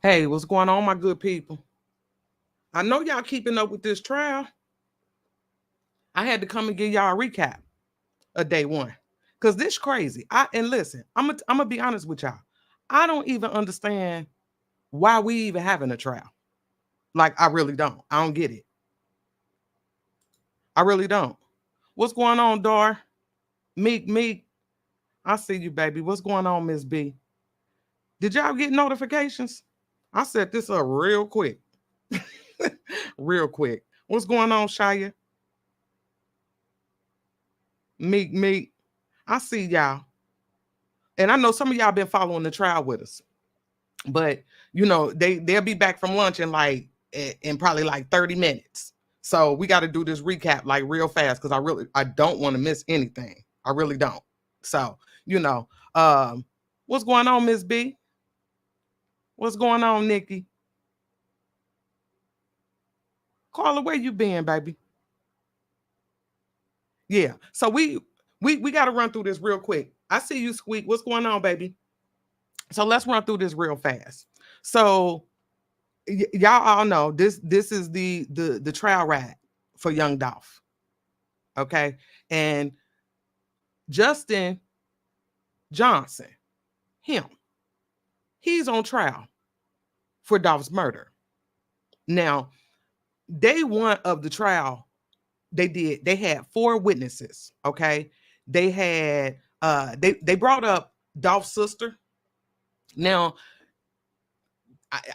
Hey, what's going on, my good people? I know y'all keeping up with this trial. I had to come and give y'all a recap of day one. Cause this crazy. And listen, I'm gonna be honest with y'all. I don't even understand why we even having a trial. Like, I really don't. I don't get it. I really don't. What's going on, Dar? Meek. I see you, baby. What's going on, Miss B? Did y'all get notifications? I set this up real quick. Real quick. What's going on, Shia? Meek. I see y'all. And I know some of y'all been following the trial with us. But they'll be back from lunch in probably like 30 minutes. So we got to do this recap like real fast because I don't want to miss anything. I really don't. So, what's going on, Miss B? What's going on, Nikki? Carla, where you been, baby? Yeah. So we got to run through this real quick. I see you, Squeak. What's going on, baby? So let's run through this real fast. So y'all all know this is the trial ride for Young Dolph. Okay. And Justin Johnson, he's on trial for Dolph's murder. Now, day one of the trial, they had 4 witnesses. Okay. They had they brought up Dolph's sister. Now,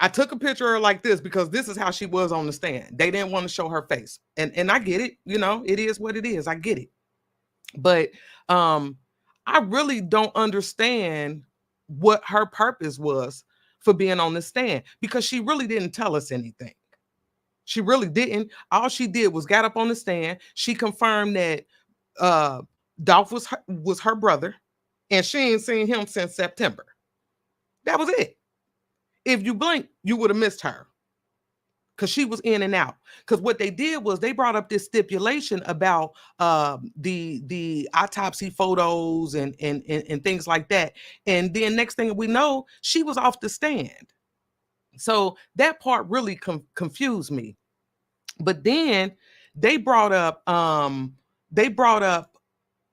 I took a picture of her like this because this is how she was on the stand. They didn't want to show her face. And I get it. It is what it is. I get it. But I really don't understand what her purpose was for being on the stand because she really didn't tell us anything. She really didn't. All she did was got up on the stand. She confirmed that Dolph was her brother, and she ain't seen him since September. That was it. If you blink, you would have missed her because she was in and out. Because what they did was they brought up this stipulation about the autopsy photos and things like that. And then next thing we know, she was off the stand. So that part really confused me. But then they brought up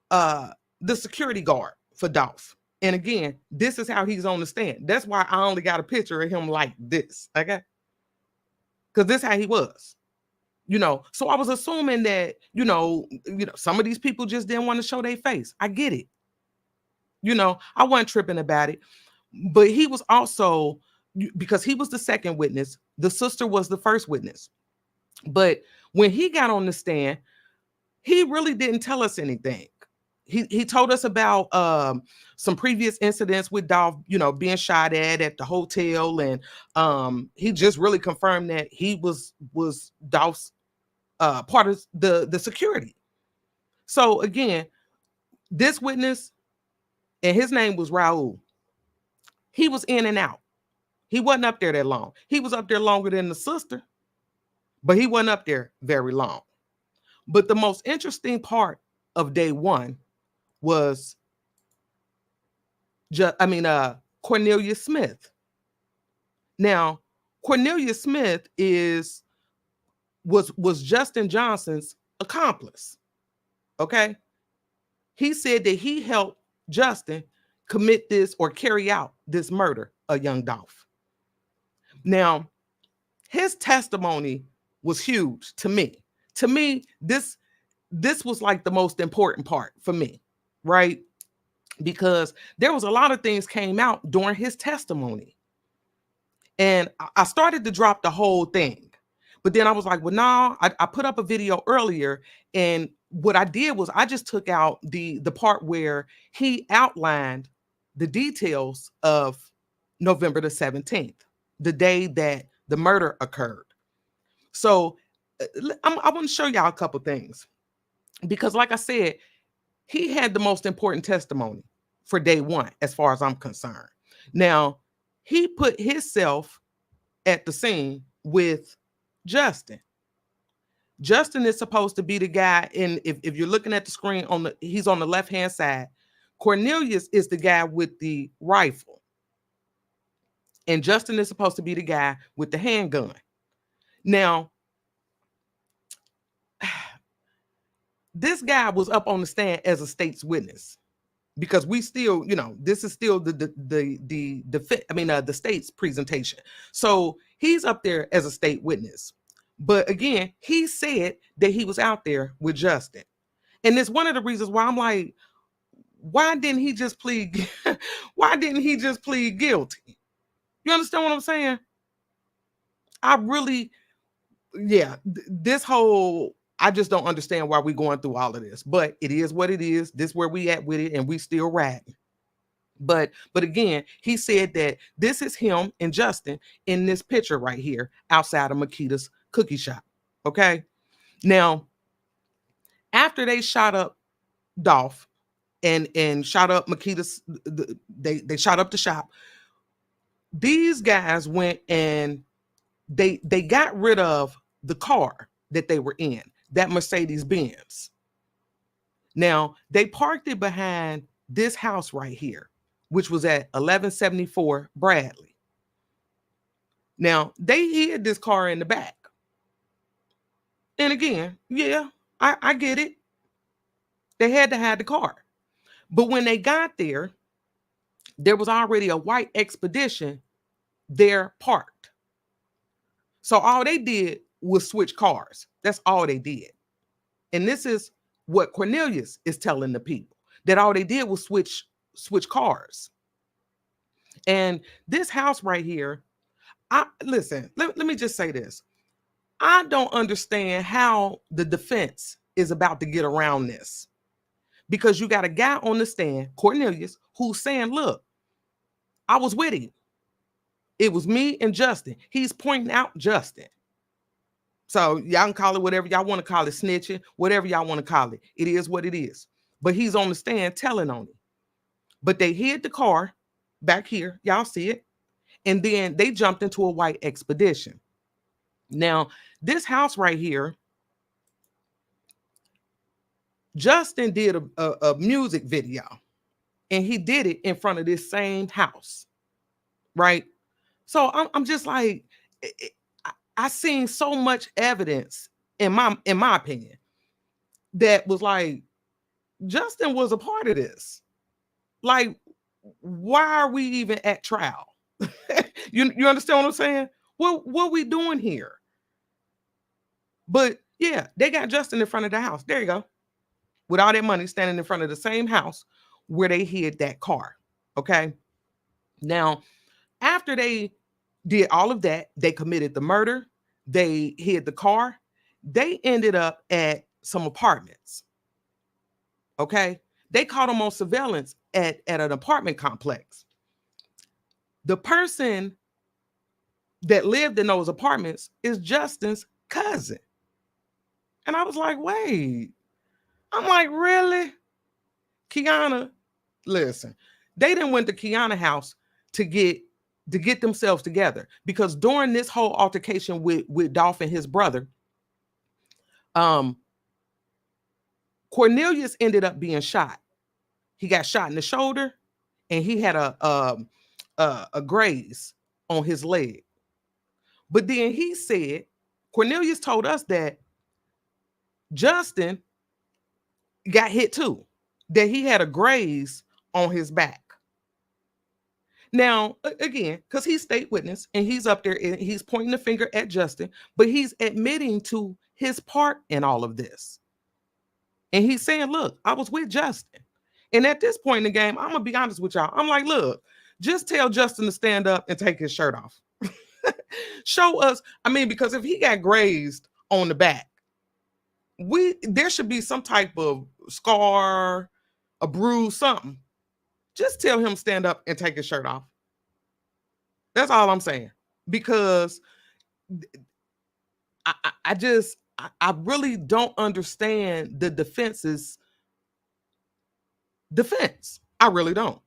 the security guard for Dolph. And again, this is how he's on the stand. That's why I only got a picture of him like this, okay? Because this is how he was, So I was assuming that, some of these people just didn't want to show their face. I get it. I wasn't tripping about it. But he was also, because he was the second witness, the sister was the first witness. But when he got on the stand, he really didn't tell us anything. He told us about some previous incidents with Dolph, being shot at the hotel, and he just really confirmed that he was Dolph's part of the security. So again, this witness, and his name was Raul. He was in and out. He wasn't up there that long. He was up there longer than the sister, but he wasn't up there very long. But the most interesting part of day one was Cornelius Smith. Now, Cornelius Smith was Justin Johnson's accomplice. Okay. He said that he helped Justin commit this or carry out this murder of Young Dolph. Now, his testimony was huge to me. To me, this was like the most important part for me, right? Because there was a lot of things came out during his testimony. And I started to drop the whole thing. But then I was like, well, no, I put up a video earlier, and what I did was I just took out the part where he outlined the details of November the 17th, the day that the murder occurred. So I want to show y'all a couple things, because like I said, he had the most important testimony for day one, as far as I'm concerned. Now, he put himself at the scene with Justin. Justin is supposed to be the guy, and if you're looking at the screen, he's on the left-hand side. Cornelius is the guy with the rifle. And Justin is supposed to be the guy with the handgun. Now, this guy was up on the stand as a state's witness, because we still, this is still the state's presentation. So he's up there as a state witness. But again, he said that he was out there with Justin. And it's one of the reasons why I'm like, why didn't he just plead? Why didn't he just plead guilty? You understand what I'm saying? I really, I just don't understand why we're going through all of this, but it is what it is. This is where we at with it, and we still riding. But again, he said that this is him and Justin in this picture right here outside of Makita's cookie shop. Okay. Now, after they shot up Dolph and shot up Makita's, they shot up the shop. These guys went and they got rid of the car that they were in, that Mercedes-Benz. Now, they parked it behind this house right here, which was at 1174 Bradley. Now, they hid this car in the back. And again, I get it. They had to hide the car. But when they got there, there was already a white Expedition there parked. So all they did was switch cars. That's all they did. And this is what Cornelius is telling the people, that all they did was switch cars. And this house right here, listen, let me just say this. I don't understand how the defense is about to get around this, because you got a guy on the stand, Cornelius, who's saying, look, I was with him. It was me and Justin. He's pointing out Justin. So y'all can call it whatever y'all want to call it, snitching, whatever y'all want to call it. It is what it is. But he's on the stand telling on it. But they hid the car back here. Y'all see it. And then they jumped into a white Expedition. Now, this house right here, Justin did a music video, and he did it in front of this same house, right? So I'm just like, I seen so much evidence in my opinion that was like, Justin was a part of this. Like, why are we even at trial? you understand what I'm saying? What we doing here? But yeah, they got Justin in front of the house. There you go. With all that money, standing in front of the same house where they hid that car. Okay. Now, after they did all of that, they committed the murder, they hid the car, they ended up at some apartments. Okay. They caught them on surveillance at an apartment complex. The person that lived in those apartments is Justin's cousin. And I was like, wait. I'm like, really? Kiana, listen, they didn't went to Kiana's house to get to get themselves together. Because during this whole altercation with Dolph and his brother, Cornelius ended up being shot. He got shot in the shoulder, and he had a graze on his leg. But then he said, Cornelius told us that Justin got hit too, that he had a graze on his back. Now, again, because he's state witness and he's up there and he's pointing the finger at Justin, but he's admitting to his part in all of this. And he's saying, look, I was with Justin. And at this point in the game, I'm going to be honest with y'all. I'm like, look, just tell Justin to stand up and take his shirt off. Show us. I mean, because if he got grazed on the back, there should be some type of scar, a bruise, something. Just tell him stand up and take his shirt off. That's all I'm saying. Because I really don't understand the defense's defense. I really don't.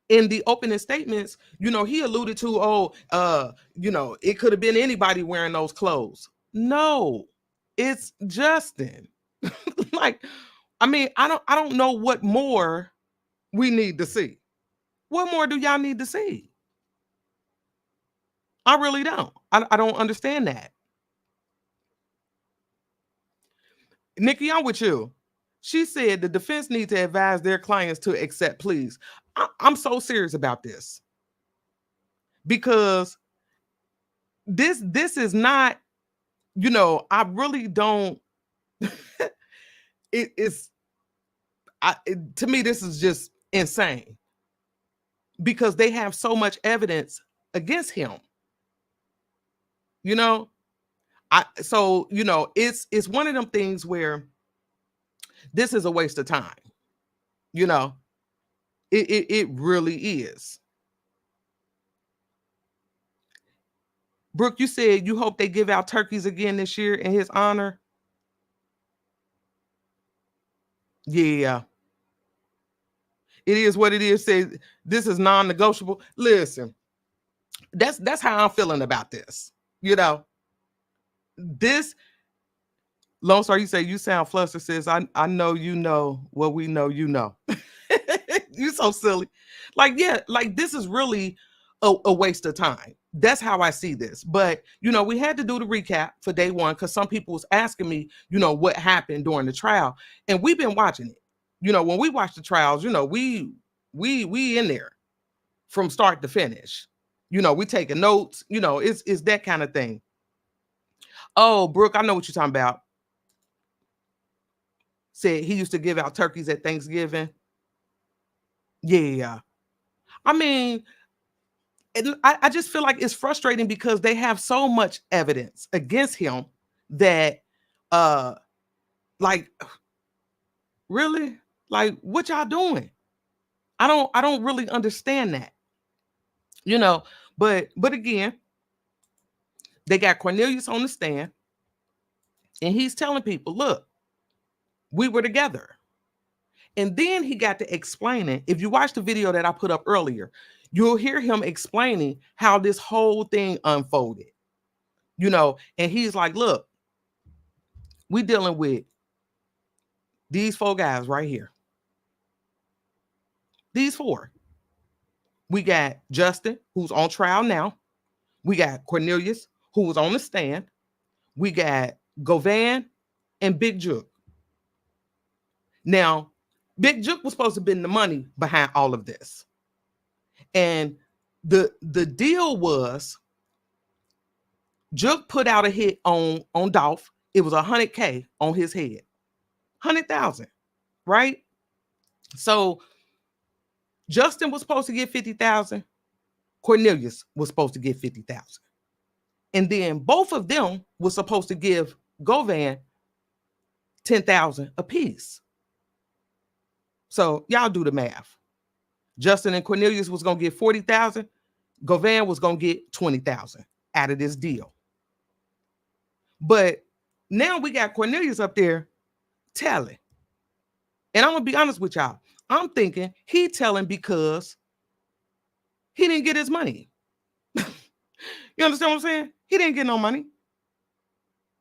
In the opening statements, he alluded to, it could have been anybody wearing those clothes. No, it's Justin. Like, I mean, I don't know what more we need to see. What more do y'all need to see? I really don't. I don't understand that. Nikki, I'm with you. She said the defense needs to advise their clients to accept pleas. I'm so serious about this. Because this is not, I really don't. To me, this is just insane. Because they have so much evidence against him. It's one of them things where this is a waste of time. It really is. Brooke, you said you hope they give out turkeys again this year in his honor. Yeah. It is what it is. Say this is non-negotiable. Listen, that's how I'm feeling about this. This Lone Star, you say you sound flustered, says I know what we know, You so silly. Like, yeah, like this is really a waste of time. That's how I see this. But we had to do the recap for day one because some people was asking me, what happened during the trial. And we've been watching it. When we watch the trials, we in there from start to finish. We taking notes, it's that kind of thing. Oh, Brooke, I know what you're talking about. Said he used to give out turkeys at Thanksgiving. Yeah. I mean, I just feel like it's frustrating because they have so much evidence against him that, like, really? Like, what y'all doing? I don't really understand that. But again, they got Cornelius on the stand and he's telling people, look, we were together. And then he got to explaining. If you watch the video that I put up earlier, you'll hear him explaining how this whole thing unfolded. And he's like, look, we dealing with these 4 guys right here. These 4. We got Justin, who's on trial now. We got Cornelius, who was on the stand. We got Govan and Big Jook. Now, Big Jook was supposed to be the money behind all of this. And the deal was Jook put out a hit on Dolph. It was $100K on his head. 100,000, right? So Justin was supposed to get 50,000. Cornelius was supposed to get 50,000. And then both of them were supposed to give Govan 10,000 apiece. So y'all do the math. Justin and Cornelius was going to get 40,000. Govan was going to get 20,000 out of this deal. But now we got Cornelius up there telling. And I'm going to be honest with y'all. I'm thinking he telling because He didn't get his money. You understand what I'm saying? He didn't get no money.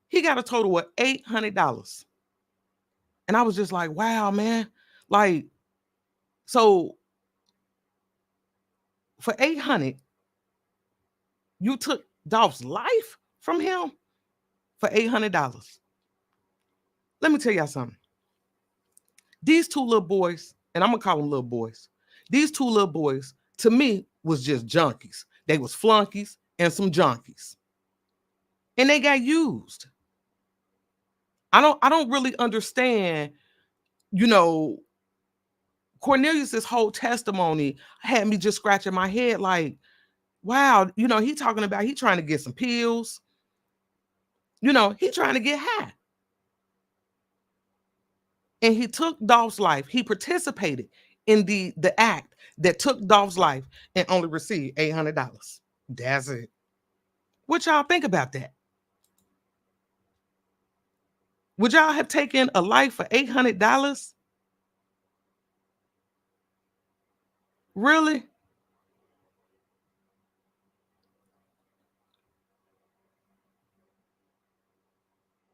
He got a total of $800. And I was just like, wow, man. Like, so for 800, you took Dolph's life from him for $800. Let me tell y'all something. These two little boys, and I'm gonna call them little boys. These two little boys, to me, was just junkies. They was flunkies and some junkies. And they got used. I don't really understand, you know, Cornelius's whole testimony had me just scratching my head like, wow, you know, he talking about he trying to get some pills. You know, he trying to get high. And he took Dolph's life. He participated in the act that took Dolph's life and only received $800. That's it. What y'all think about that? Would y'all have taken a life for $800? Really?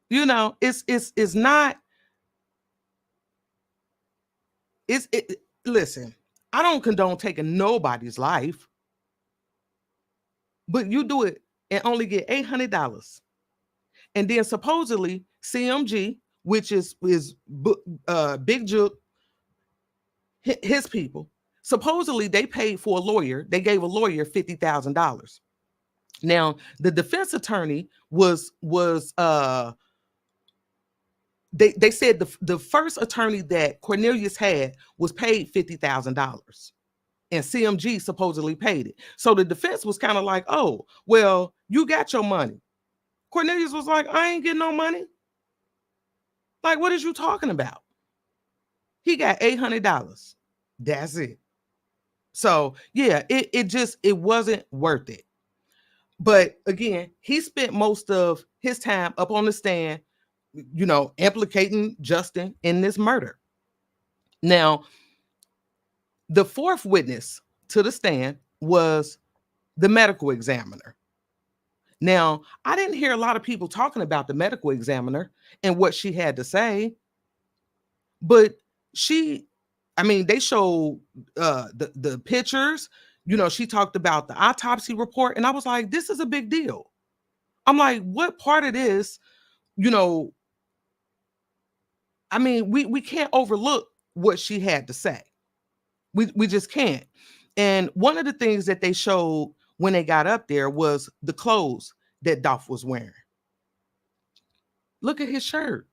You know, it's not, listen, I don't condone taking nobody's life, but you do it and only get $800. And then supposedly CMG, which is Big Juke, his people, supposedly they paid for a lawyer. They gave a lawyer $50,000. Now, the defense attorney was they said the first attorney that Cornelius had was paid $50,000. And CMG supposedly paid it. So the defense was kind of like, oh, well, you got your money. Cornelius was like, I ain't getting no money. Like, what is you talking about? He got $800. That's it. So yeah, it wasn't worth it. But again, he spent most of his time up on the stand, you know, implicating Justin in this murder. Now, the fourth witness to the stand was the medical examiner. Now, I didn't hear a lot of people talking about the medical examiner and what she had to say, but they showed the pictures. You know, she talked about the autopsy report, and I was like, this is a big deal. I'm like, what part of this, you know, we can't overlook what she had to say. We just can't. And one of the things that they showed when they got up there was the clothes that Dolph was wearing. Look at his shirt.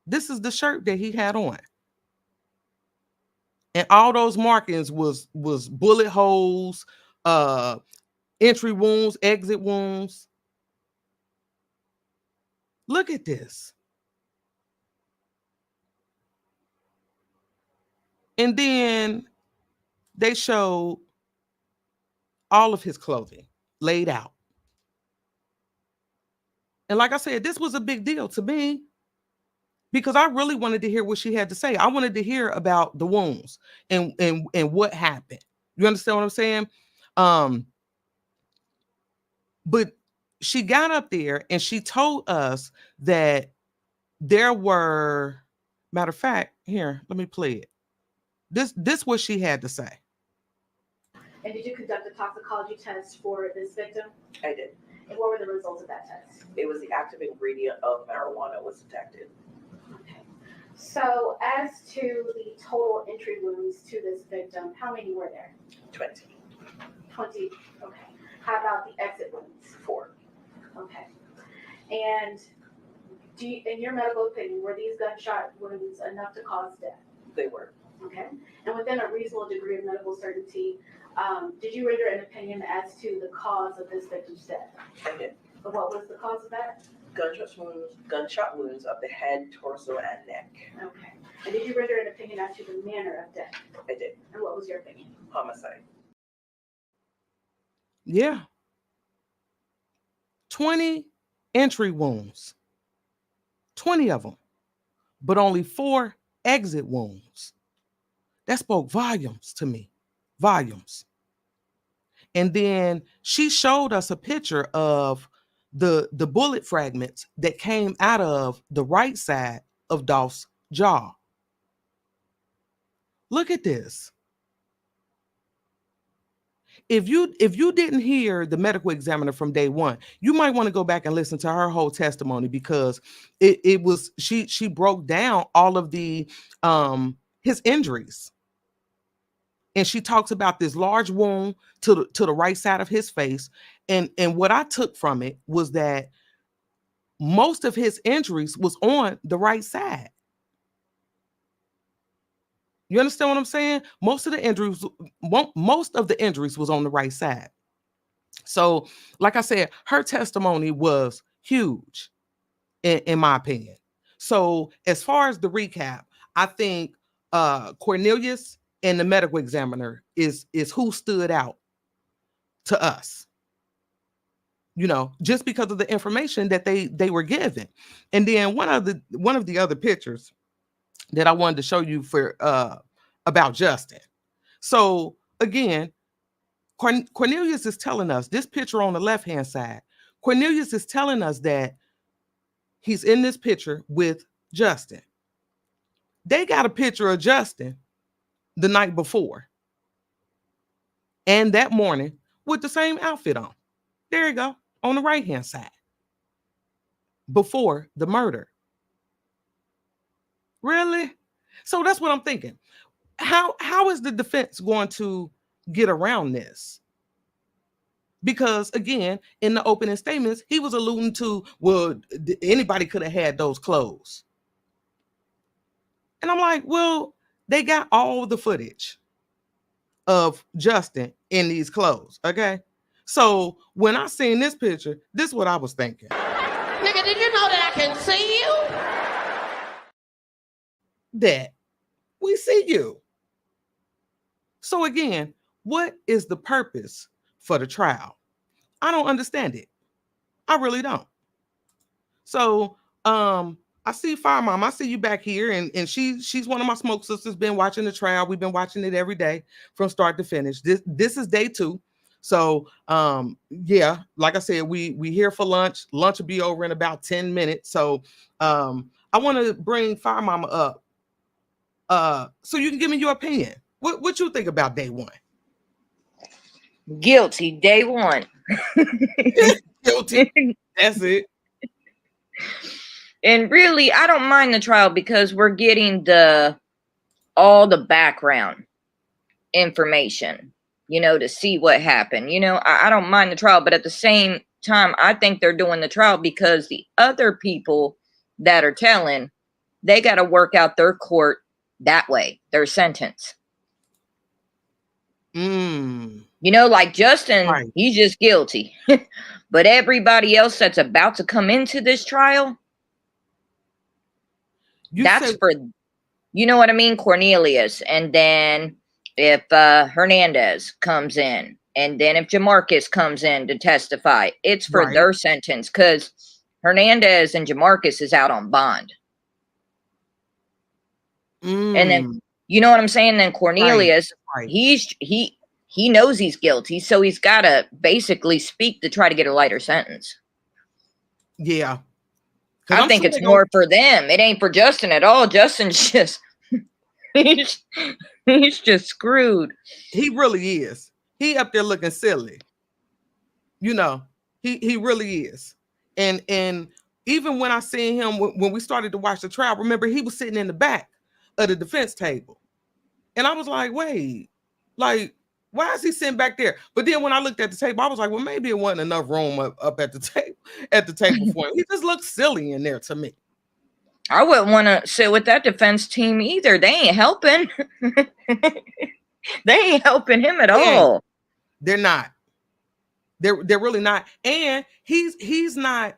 This is the shirt that he had on. And all those markings was bullet holes, entry wounds, exit wounds. Look at this. And then they showed all of his clothing laid out. And like I said, this was a big deal to me because I really wanted to hear what she had to say. I wanted to hear about the wounds and what happened. You understand what I'm saying? But she got up there and she told us that there were, matter of fact, here, let me play it. This what she had to say. And did you conduct a toxicology test for this victim? I did. And what were the results of that test? It was the active ingredient of marijuana was detected. Okay. So as to the total entry wounds to this victim, how many were there? 20. 20. Okay. How about the exit wounds? 4. Okay. And in your medical opinion, were these gunshot wounds enough to cause death? They were. Okay. And within a reasonable degree of medical certainty, did you render an opinion as to the cause of this victim's death? I did. But what was the cause of that? Gunshot wounds of the head, torso, and neck. Okay. And did you render an opinion as to the manner of death? I did. And what was your opinion? Homicide. Yeah. 20 entry wounds. 20 of them. But only 4 exit wounds. That spoke volumes to me. Volumes. And then she showed us a picture of the bullet fragments that came out of the right side of Dolph's jaw. Look at this. If you didn't hear the medical examiner from day one, you might want to go back and listen to her whole testimony, because it was she broke down all of the his injuries. And she talks about this large wound to the right side of his face. And what I took from it was that most of his injuries was on the right side. You understand what I'm saying? Most of the injuries was on the right side. So, like I said, her testimony was huge in my opinion. So, as far as the recap, I think Cornelius and the medical examiner is who stood out to us, just because of the information that they were given. And then one of the other pictures that I wanted to show you for about Justin. So again, Cornelius is telling us, this picture on the left hand side, Cornelius is telling us that he's in this picture with Justin. They got a picture of Justin the night before and that morning with the same outfit on. There you go, on the right hand side, before the murder. Really? So that's what I'm thinking. How is the defense going to get around this? Because again, in the opening statements, he was alluding to, well, anybody could have had those clothes. And I'm like, well, they got all the footage of Justin in these clothes, okay? So when I seen this picture, this is what I was thinking. Nigga, did you know that I can see you? That we see you. So again, what is the purpose for the trial? I don't understand it. I really don't. So I see Fire Mom. I see you back here, and she's one of my smoke sisters. Been watching the trial. We've been watching it every day from start to finish. This is day 2. So yeah, like I said, we here for lunch. Lunch will be over in about 10 minutes. So I want to bring Fire Mama up so you can give me your opinion. What you think about day 1? Guilty, day 1. Guilty. That's it. And really, I don't mind the trial because we're getting all the background information, to see what happened. I don't mind the trial, but at the same time, I think they're doing the trial because the other people that are telling, they got to work out their court that way, their sentence. Like Justin, right. He's just guilty. But everybody else that's about to come into this trial, for, you know what I mean? Cornelius. And then if Hernandez comes in, and then if Jamarcus comes in to testify, it's for their sentence, because Hernandez and Jamarcus is out on bond. And then, you know what I'm saying? Then Cornelius, he knows he's guilty, so he's got to basically speak to try to get a lighter sentence. Yeah. I think it's more for them. It ain't for Justin at all. Justin's just, he's just screwed. He really is. He up there looking silly. He really is. And even when I seen him, when we started to watch the trial, remember, he was sitting in the back of the defense table. And I was like, wait, like, why is he sitting back there? But then when I looked at the table, I was like, well, maybe it wasn't enough room up at the table for him. He just looked silly in there to me. I wouldn't want to sit with that defense team either. They ain't helping. They ain't helping him at all. They're not. They're really not. And he's not.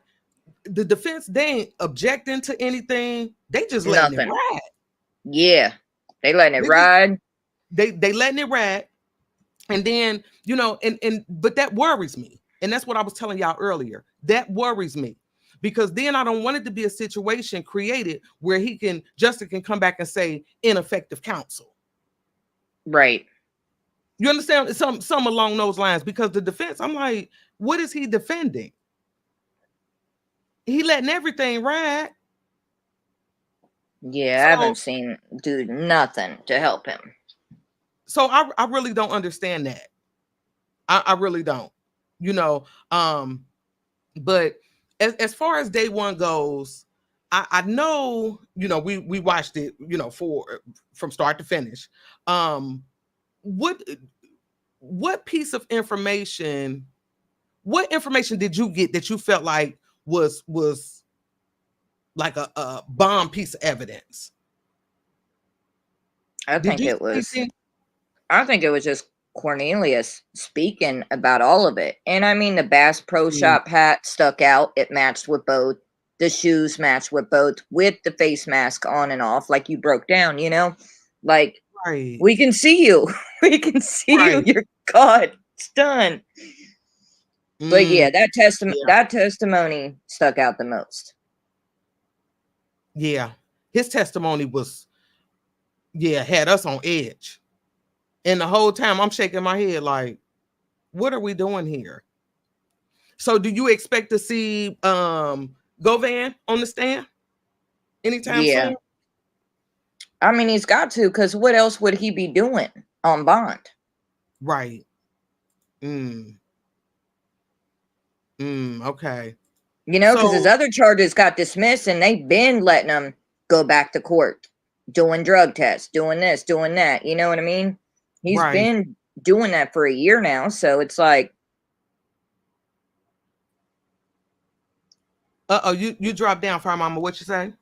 The defense, they ain't objecting to anything. They just letting it ride. Yeah, they letting it ride. They letting it ride. And then, but that worries me. And that's what I was telling y'all earlier. That worries me, because then I don't want it to be a situation created where Justin can come back and say ineffective counsel. Right. You understand? Some along those lines, because the defense, I'm like, what is he defending? He letting everything ride. Yeah, I So, haven't seen do nothing to help him. so I really don't understand that. I really don't. You know, but as far as day one goes, I know, you know, we watched it, you know, from start to finish. What piece of information, what information did you get that you felt like was like a bomb piece of evidence? I Did think you it see was anything? I think it was just Cornelius speaking about all of it. And I mean, the Bass Pro Shop hat stuck out. It matched with both. The shoes matched with both, with the face mask on and off, like you broke down, you know? Like, Right, we can see you. We can see you. right. You're caught. It's done. But yeah, that Yeah, testimony stuck out the most. yeah. His testimony was, yeah, had us on edge. And the whole time I'm shaking my head like, what are we doing here? So do you expect to see Govan on the stand anytime Yeah. soon? I mean, he's got to, because what else would he be doing on bond? Right. Okay. You know, because his So other charges got dismissed and they've been letting him go back to court, doing drug tests, doing this, doing that. You know what I mean? He's right. been doing that for a year now. So it's like, You dropped down, Fire Mama. What you say?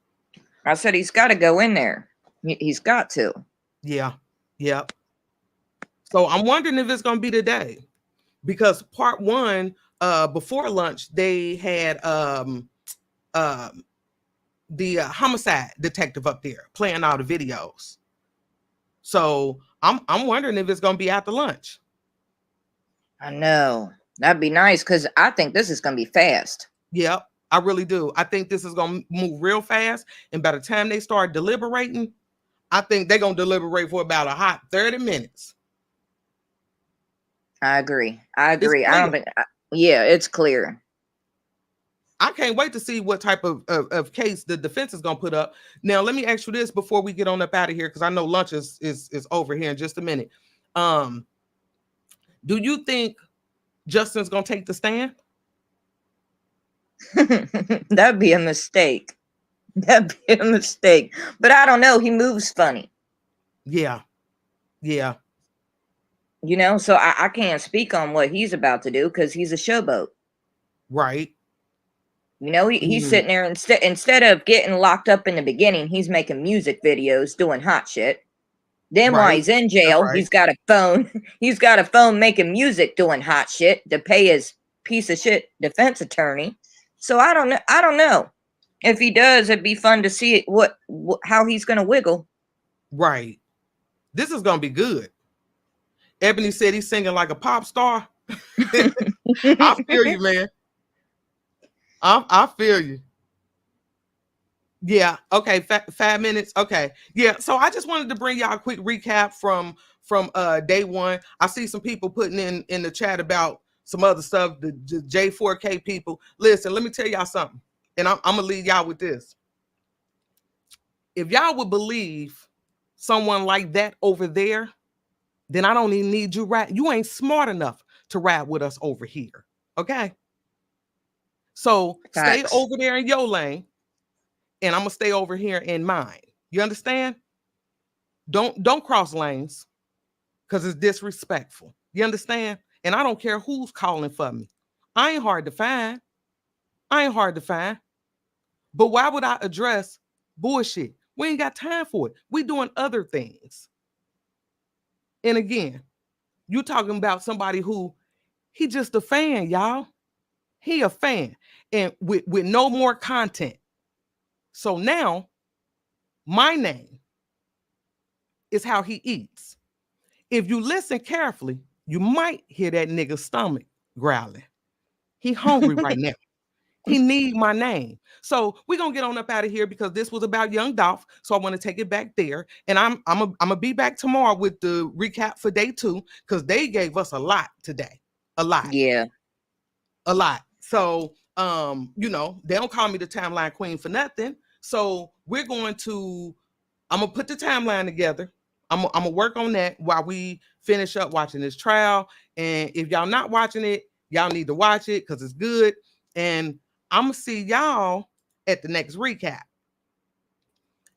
I said, he's got to go in there. He's got to. Yeah. Yep. So I'm wondering if it's gonna be today. Because part one, before lunch, they had the homicide detective up there playing all the videos. So I'm wondering if it's gonna be after lunch. I know. That'd be nice, because I think this is going to be fast. Yep, I really do. I think this is gonna move real fast, and by the time they start deliberating, I think they're gonna deliberate for about a hot 30 minutes. I agree. It's I don't clear. think, yeah, it's clear. I can't wait to see what type of case the defense is gonna put up. Now, let me ask you this before we get on up out of here, because I know lunch is over here in just a minute. Do you think Justin's gonna take the stand? That'd be a mistake. That'd be a mistake. But I don't know. He moves funny. Yeah. Yeah. You know, so I can't speak on what he's about to do because he's a showboat. Right. You know, he's sitting there instead of getting locked up in the beginning, he's making music videos doing hot shit. Then while Right. he's in That's jail, right. he's got a phone. He's got a phone making music doing hot shit to pay his piece of shit defense attorney. So I don't know. I don't know. If he does, it'd be fun to see how he's gonna wiggle. Right. This is gonna be good. Ebony said he's singing like a pop star. I feel you, man. I feel you. Yeah. Okay. 5 minutes. Okay. Yeah. So I just wanted to bring y'all a quick recap from day one. I see some people putting in the chat about some other stuff. The J4K people. Listen, let me tell y'all something, and I'm gonna leave y'all with this. If y'all would believe someone like that over there, then I don't even need you ride. You ain't smart enough to ride with us over here. Okay. So stay Facts. over there in your lane, and I'm gonna stay over here in mine. You understand? Don't cross lanes, because it's disrespectful. You understand? And I don't care who's calling for me. I ain't hard to find. I ain't hard to find. But why would I address bullshit? We ain't got time for it. We doing other things. And again, you talking about somebody who he just a fan, y'all. He a fan, and with no more content. So now my name is how he eats. If you listen carefully, you might hear that nigga's stomach growling. He hungry right now. He need my name. So we're gonna get on up out of here because this was about Young Dolph. So I want to take it back there. And I'm gonna be back tomorrow with the recap for day 2 because they gave us a lot today. A lot. Yeah. A lot. So you know, they don't call me the timeline queen for nothing. So I'm gonna put the timeline together. I'm gonna work on that while we finish up watching this trial. And if y'all not watching it, y'all need to watch it because it's good. And I'm gonna see y'all at the next recap.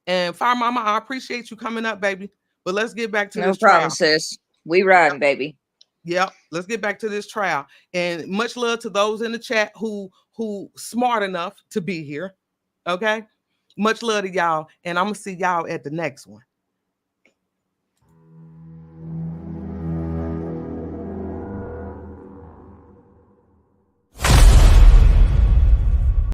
And Fire Mama, I appreciate you coming up, baby. But let's get back to No this problem, trial. sis. We riding, baby. Yep, let's get back to this trial. And much love to those in the chat who smart enough to be here. Okay, much love to y'all, and I'm gonna see y'all at the next one.